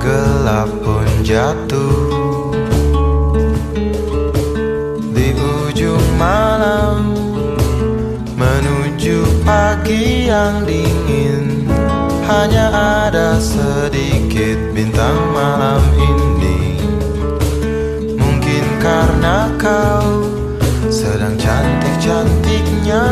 gelap pun jatuh di ujung malam menuju pagi yang dingin. Hanya ada sedikit bintang malam ini. Mungkin karena kau sedang cantik-cantiknya.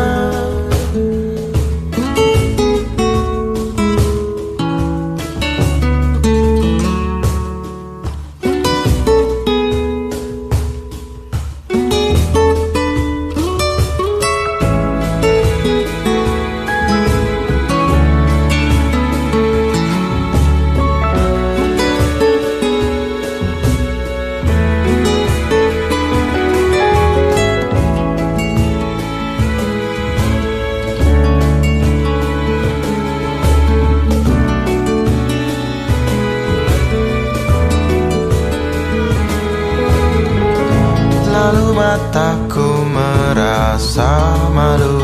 Lalu mataku merasa malu.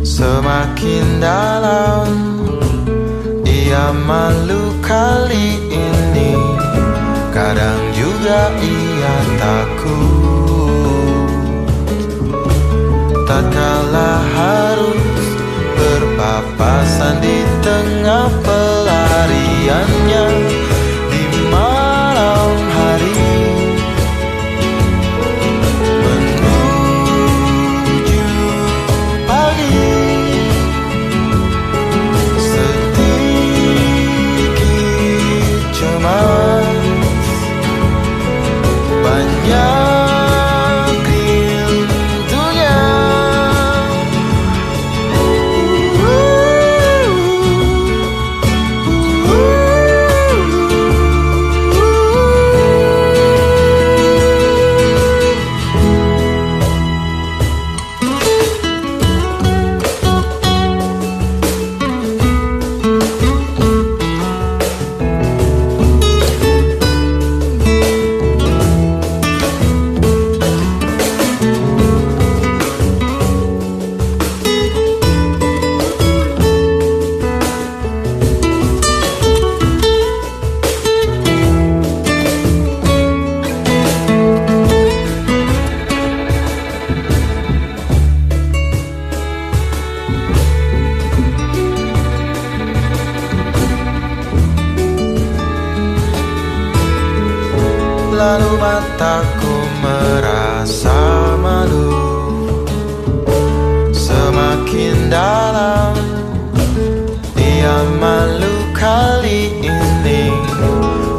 Semakin dalam ia malu kali ini. Kadang juga ia takut tatkala harus berpapasan di tengah pelariannya di malam hari. Lalu mataku merasa malu. Semakin dalam ia malu kali ini.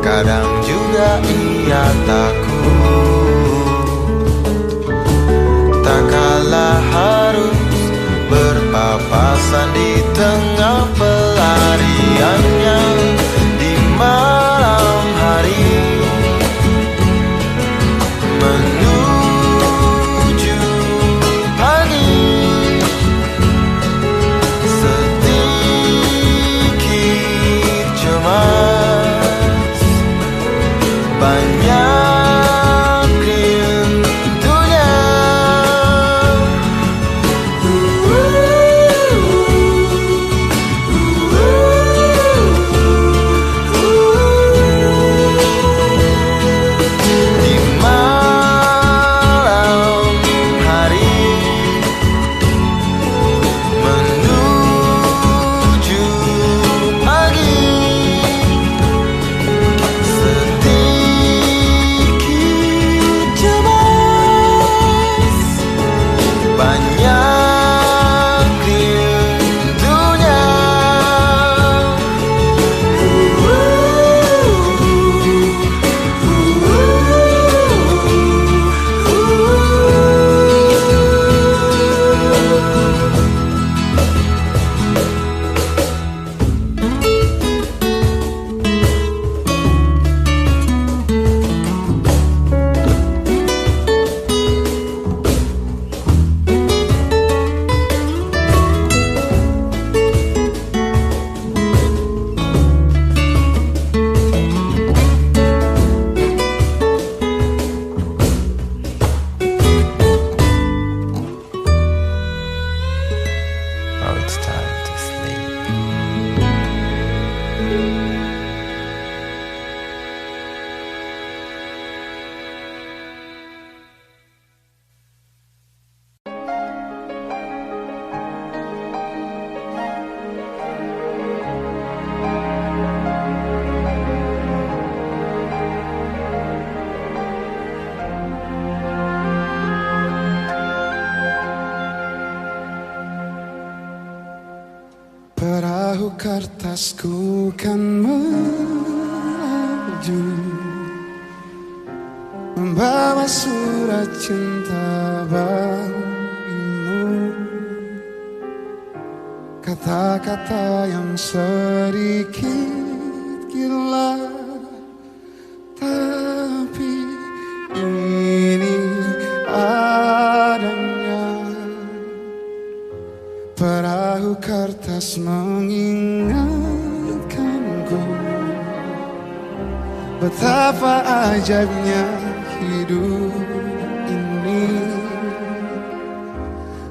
Kadang juga ia takut tak kalah harus berpapasan di tengah pelariannya di malam hari. Perahu kertasku kan melaju, membawa surat cinta bagimu. Kata-kata yang sedikit gila, tapi ini adanya. Perahu kertas mengingatkanku betapa ajaibnya hidup ini,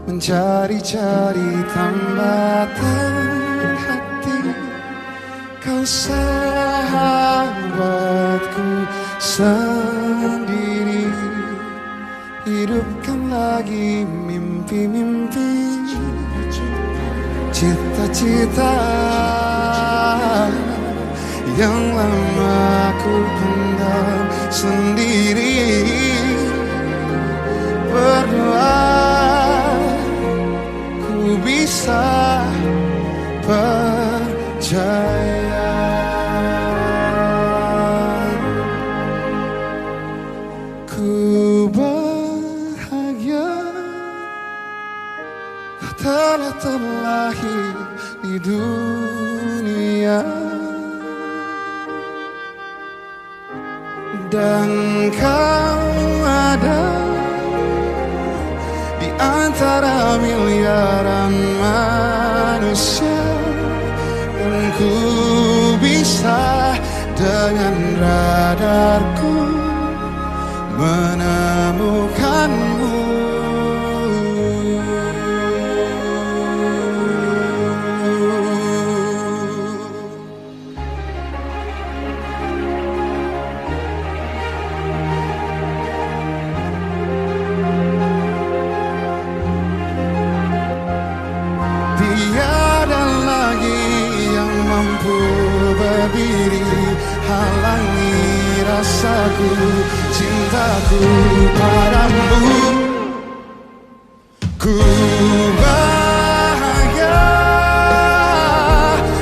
mencari-cari tambatan hati. Kau sahabatku sendiri, hidupkan lagi mimpi-mimpi, cita-cita yang lama ku pendam sendiri. Berdoa ku bisa percaya. Ku bahagia kau telah terlahir di dunia, dan kau ada di antara miliaran manusia, dan ku bisa dengan radarku menemukanmu. Tiada lagi yang mampu berdiri halangi rasaku, cintaku padamu. Ku bahagia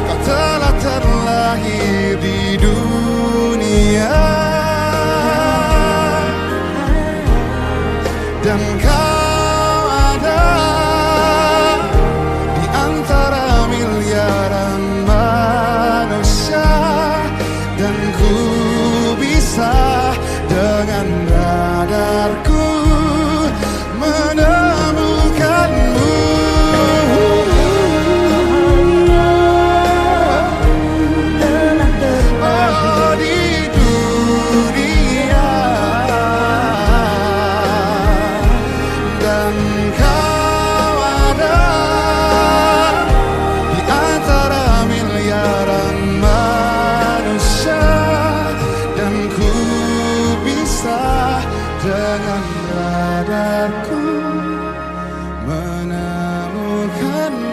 kau telah terlahir di dunia, dan kau ada di antara miliaran manusia, dan ku bisa dengan radarku menemukanmu. Oh, di dunia, dan kau ada di antara miliaran manusia, dan ku bisa dengan radarku menemukanmu.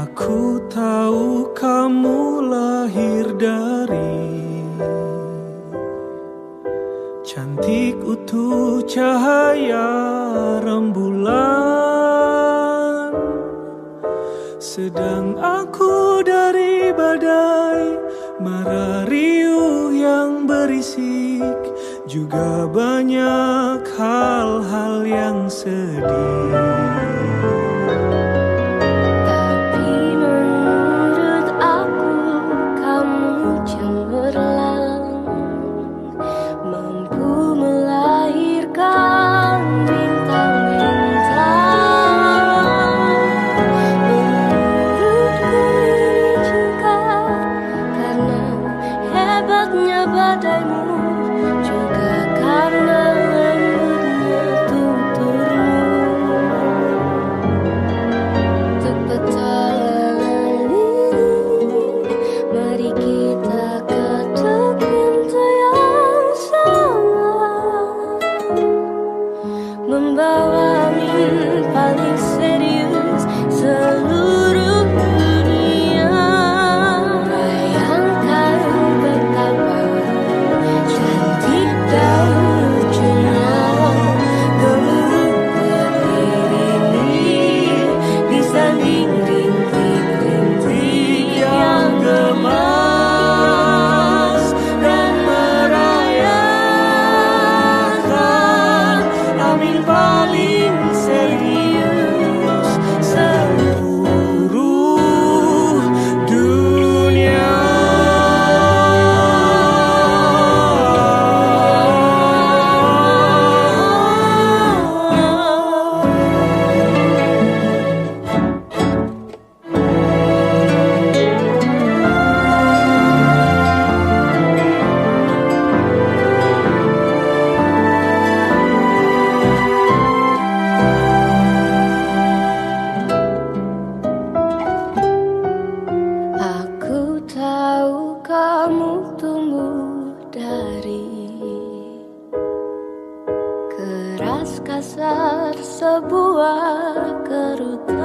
Aku tahu kamu lahir dari cantik utuh cahaya rembulan, sedang aku dari badai mara riuh yang berisik, juga banyak hal-hal yang sedih. membawa min paling serius seluruh dunia. Bayangkan betapa cantik dan lucunya gemuruh petir ini disanding rintik-rintik yang gemas dan merayakan amin paling serius seluruh dunia. Aku tahu kamu tumbuh dari keras kasar sebuah kerutan,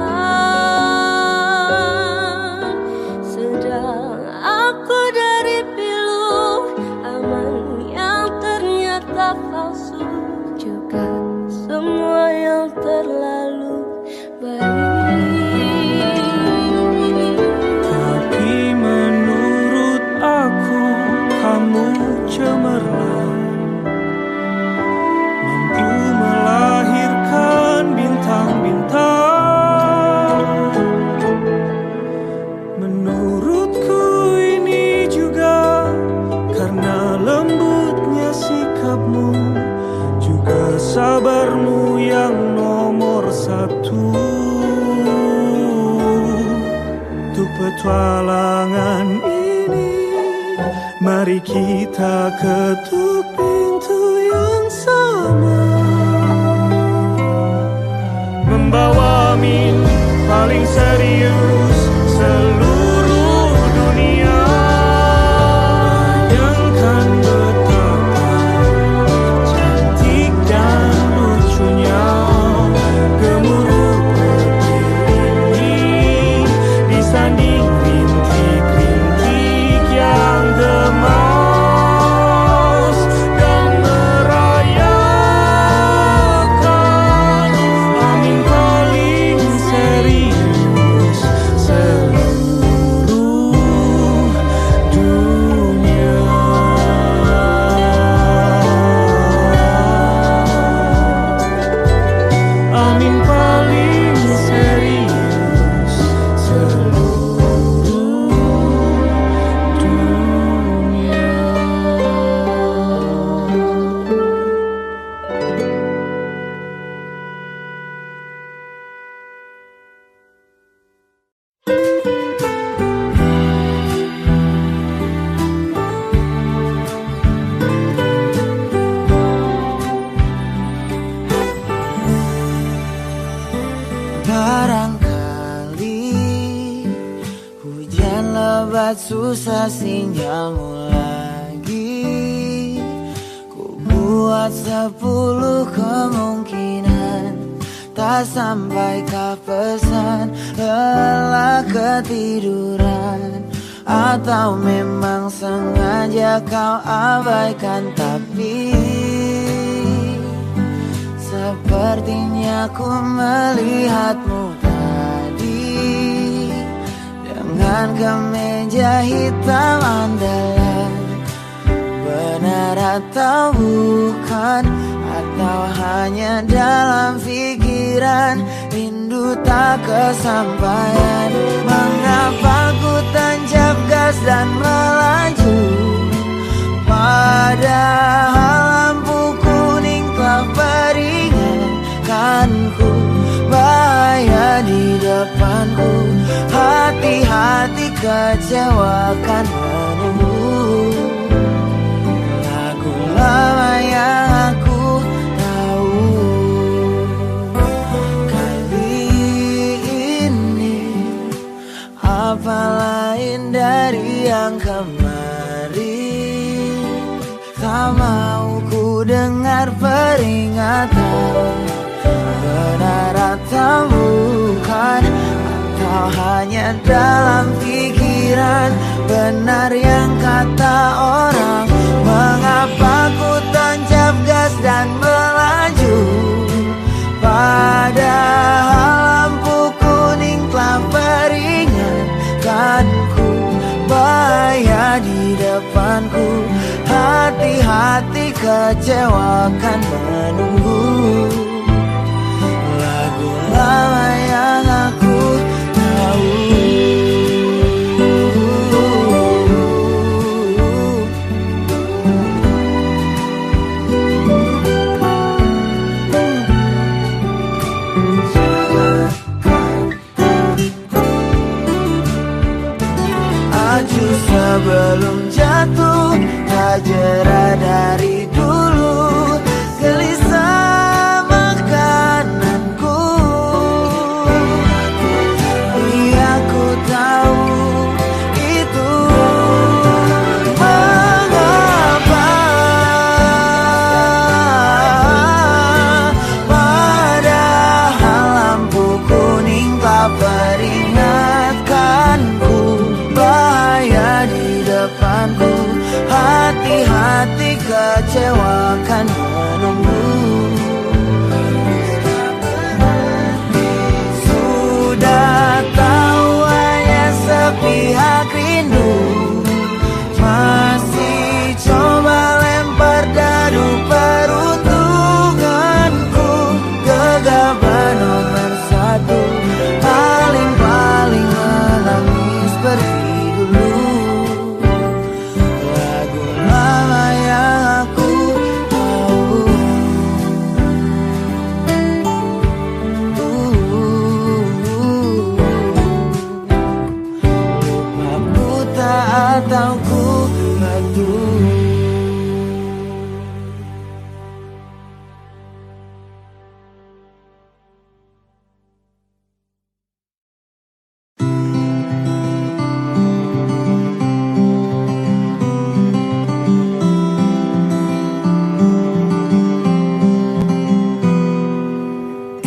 sedang aku dari pilu aman yang ternyata palsu, juga semua yang terlalu baik. Tapi menurut aku kamu cemerlang, mampu melahirkan bintang-bintang. Menurutku ini juga karena lembutnya sikapmu, juga sabarmu yang nomor satu. Untuk petualangan ini, mari kita ketuk pintu yang sama, membawa min paling serius seluruh dunia. Bayangkan betapa cantik dan lucunya gemuruh petir ini disanding rintik-rintik yang gemas dan merayakan amin paling serius seluruh dunia. Amin paling serius seluruh dunia. Barangkali hujan lebat susah sinyalmu lagi. Ku buat 10 kemungkinan, tak sampai kah pesan, lelah ketiduran, atau memang sengaja kau abaikan. Tapi sepertinya ku melihatmu tadi dengan kemeja hitam andalan. Benar atau bukan, atau hanya dalam pikiran, rindu tak kesampaian. Mengapa ku tancap gas dan melaju, padahal lampu kuning telah peringatkanku bahaya di depanku. Hati-hati kecewakan menunggu lagu lama yang aku tahu. Kali ini apa lain dari yang kemarin? Tak mau ku dengar peringatan hanya dalam pikiran. Benar yang kata orang, mengapa ku tancap gas dan melaju, padahal lampu kuning telah peringatkanku. Bahaya di depanku, hati-hati kecewa akan menunggu. Lagu lama yang aku tahu. Aju sebelum jatuh, tak jera dari dulu. Gelisah makananku, iya ku tahu itu. Mengapa padahal lampu kuning tak peringatkanku. Bahaya di depanku, hati-hati kecewa akan menunggu. Sudah tahu hanya sepihak rindu, masih coba lempar dadu peruntunganku. Gegabah nomor satu, paling-paling menangis seperti dulu. Lagu lama yang aku tahu. Lupa buta atau ku batu.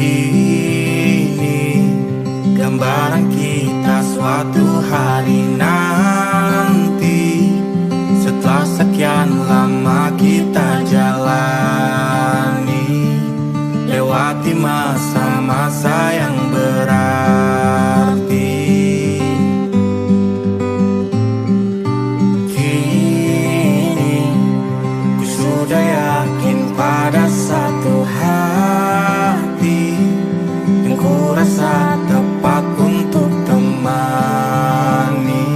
Ini gambaran kita suatu hari nanti, setelah sekian lama kita jalani, lewati masa-masa yang berarti. Kini ku sudah yakin pada satu hati yang ku rasa tepat untuk temani.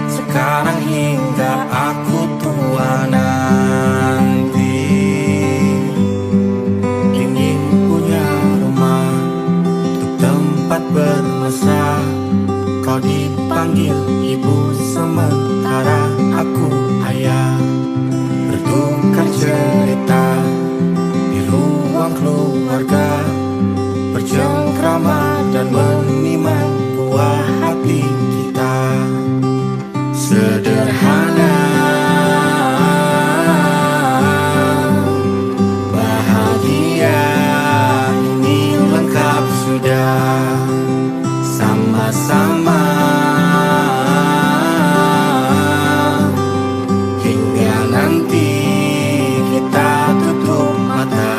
Sekarang hingga aku tua nanti, ingin punya rumah untuk tempat bermesra. Kau dipanggil ibu sementara aku ayah, bertukar cerita di ruang keluarga, bercengkrama dan menimang buah hati kita. Sederhana, bahagia, ini lengkap sudah. Sama-sama hingga nanti kita tutup mata.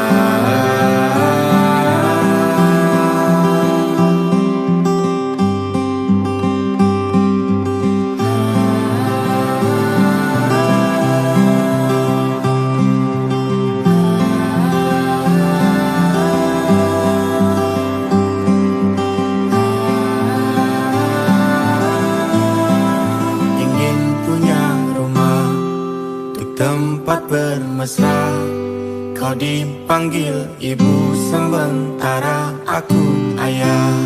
Ingin punya rumah untuk tempat bermesra. Kau dipanggil ibu sementara aku ayah,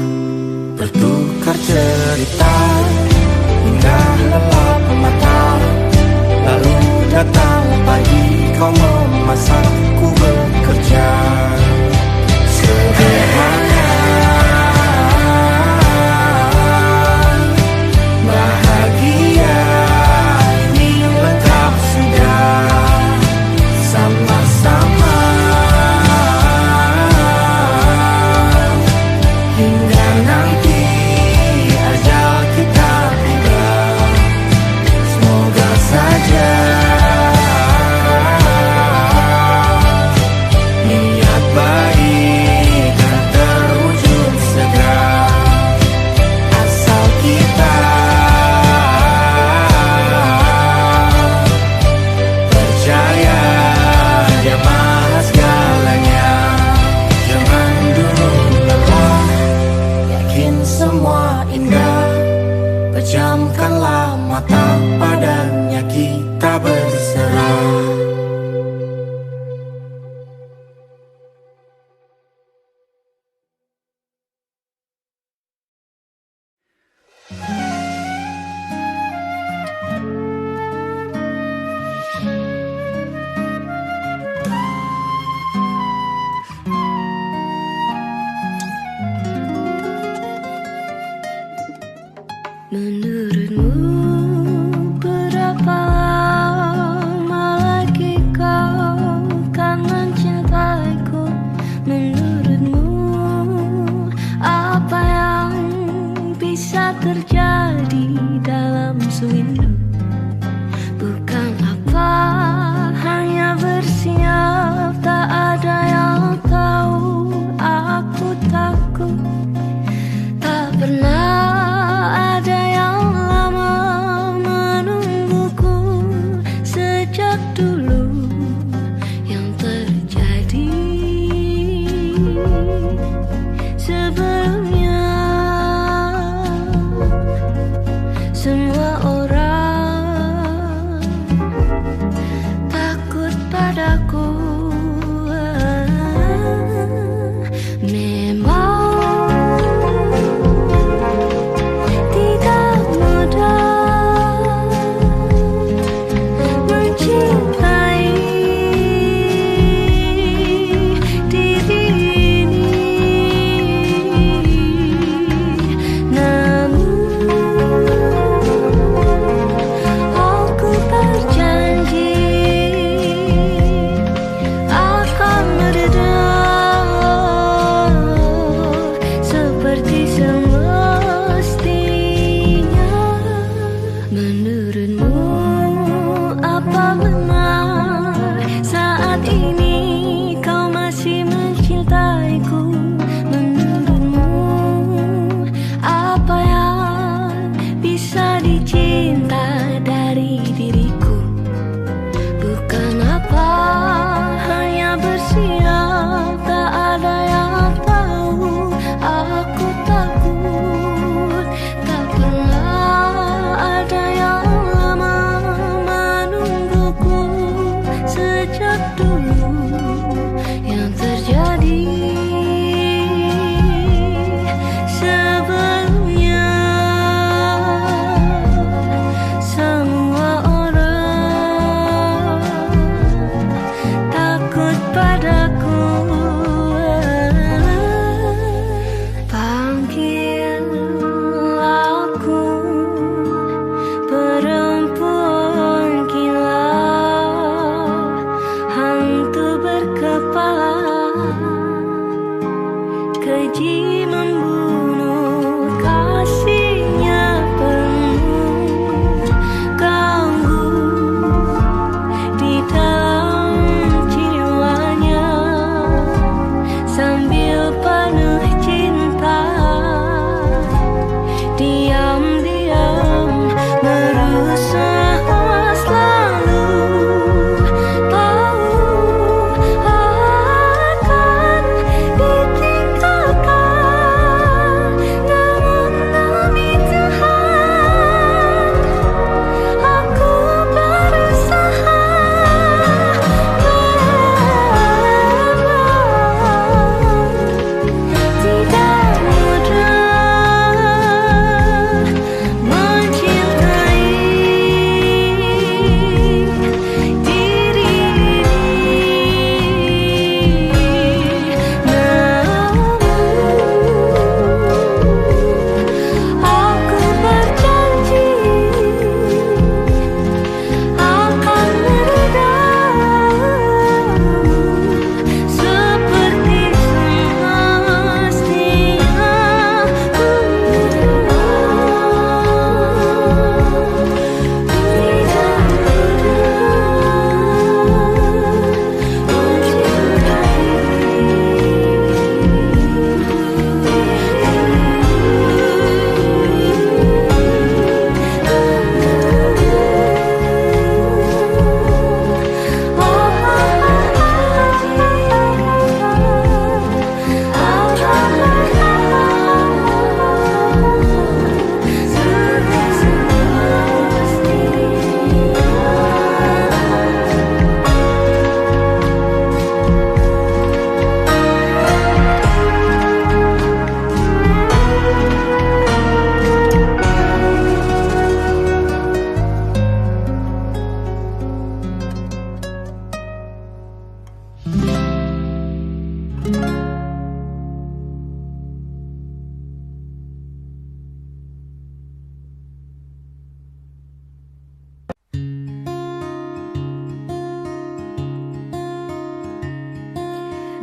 bertukar cerita hingga lelap mata. Lalu datang pagi, kau memasak, ku bekerja. Sederhana, bahagia, ini lengkap sudah. Sama-sama hingga nanti aja mata padanya kita berserah. Menurutmu berapa lama lagi kau kan mencintaiku? Menurutmu apa yang bisa terjadi dalam sewindu? Bukan apa hanya bersiap, tak ada yang tahu. Aku takut tak pernah ada yang lama menungguku sejak dulu. Yang terjadi sebelumnya, semua orang takut padaku.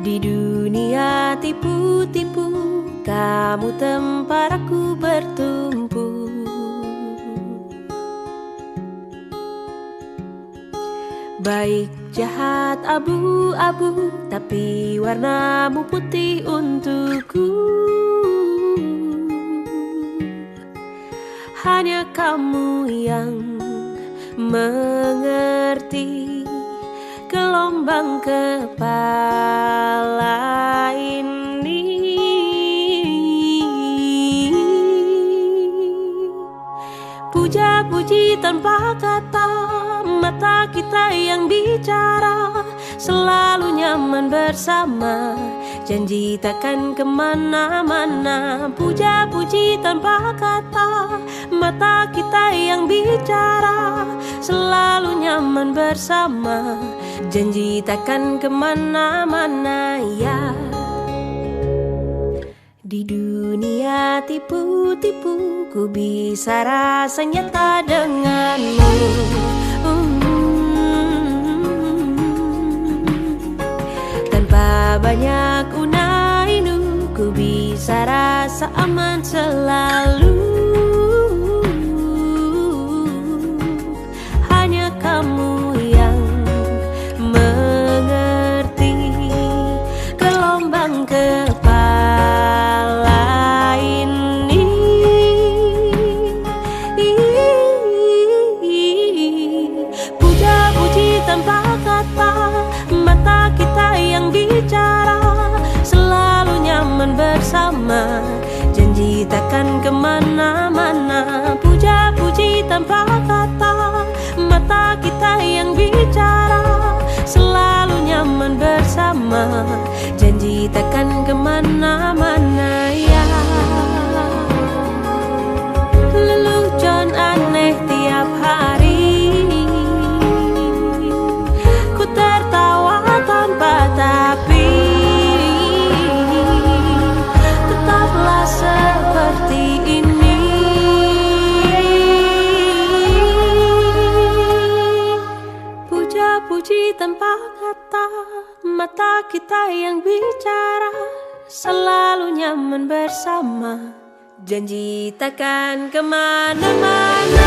Di dunia tipu-tipu, kamu tempat aku bertumpu. Baik jahat abu-abu, tapi warnamu putih untukku. Hanya kamu yang mengerti gelombang kepala ini. Puja-puji tanpa kata, mata kita yang bicara, selalu nyaman bersama, janji takkan kemana-mana. Puja-puji tanpa kata, mata kita yang bicara, selalu nyaman bersama, janji takkan kemana-mana ya. Di dunia tipu-tipu, ku bisa rasa nyata denganmu. Tanpa banyak unai-unu, ku bisa rasa aman selalu. Hanya kamu yang mengerti gelombang kepala ini. Puja-puji tanpa kata, mata kita yang bicara, selalu nyaman bersama, janji takkan kemana-mana. Puja-puji tanpa kata, mata kita yang bicara, selalu nyaman bersama, janji takkan kemana-mana ya. Lelucon aneh tiap hari, ku tertawa tanpa tapi, tetaplah seperti ini. Puja-puji tanpa kata, mata kita yang bicara, selalu nyaman bersama, janji takkan kemana-mana.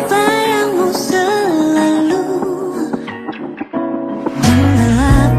Bayangmu selalu mengelap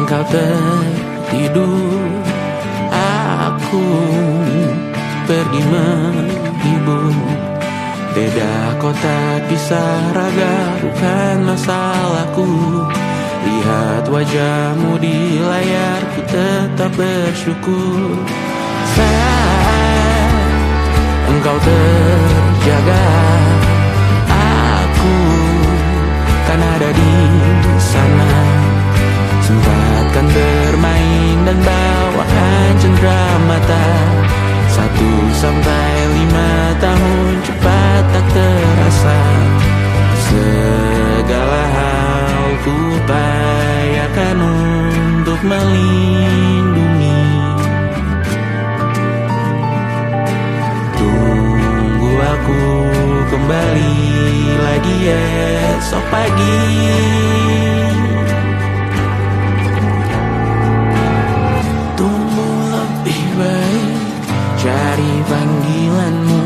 engkau tertidur, aku pergi menghibur. Beda kota pisah raga bukan masalahku. Lihat wajahmu di layar, ku tetap bersyukur. Saat engkau terjaga, aku kan ada di sana. Sempatkan bermain dan bawakan cenderamata. 1 sampai 5 tahun cepat tak terasa. Segala hal ku upayakan untuk melindungi. Tunggu aku kembali lagi esok pagi. Tumbuh lebih baik, cari panggilanmu,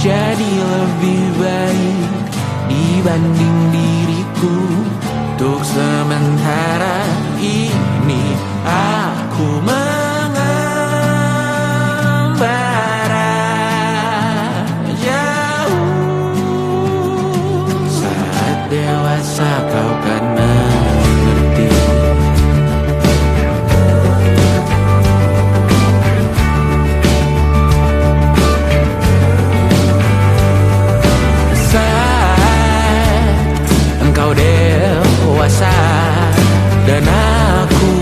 jadi lebih baik dibanding diriku. Untuk sementara ini aku mengembara jauh. Saat dewasa kau kan mengerti. Engkau dewasa dan aku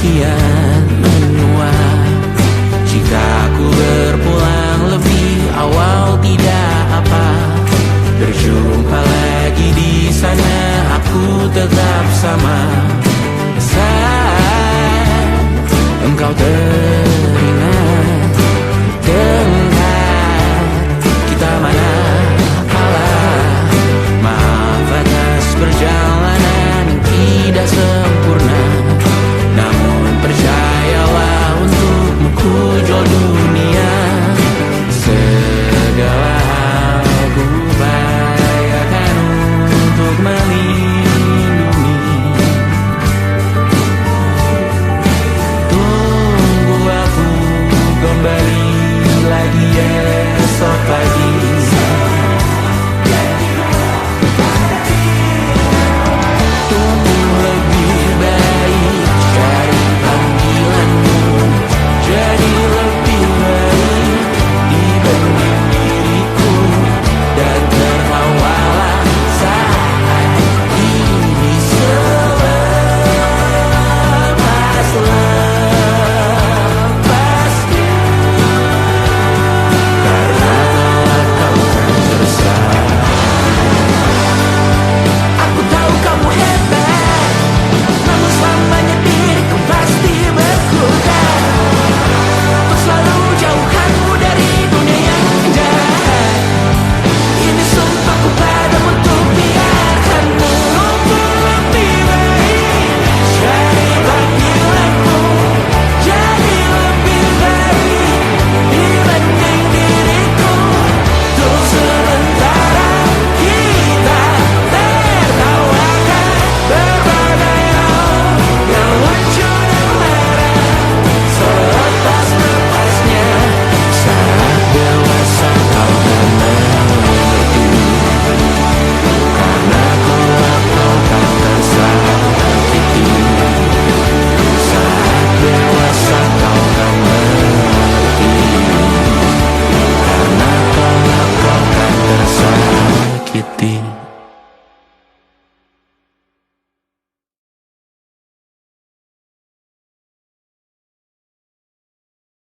kian menua. Jika aku berpulang lebih awal tidak apa. Berjumpa lagi di sana, aku tetap sama. Saat engkau teringat dengar kita mana perjalanan tidak sempurna, namun percayalah untukmu ku jual dunia. Segala hal ku upayakan untuk melindungi. Tunggu aku kembali lagi esok pagi. Kitty.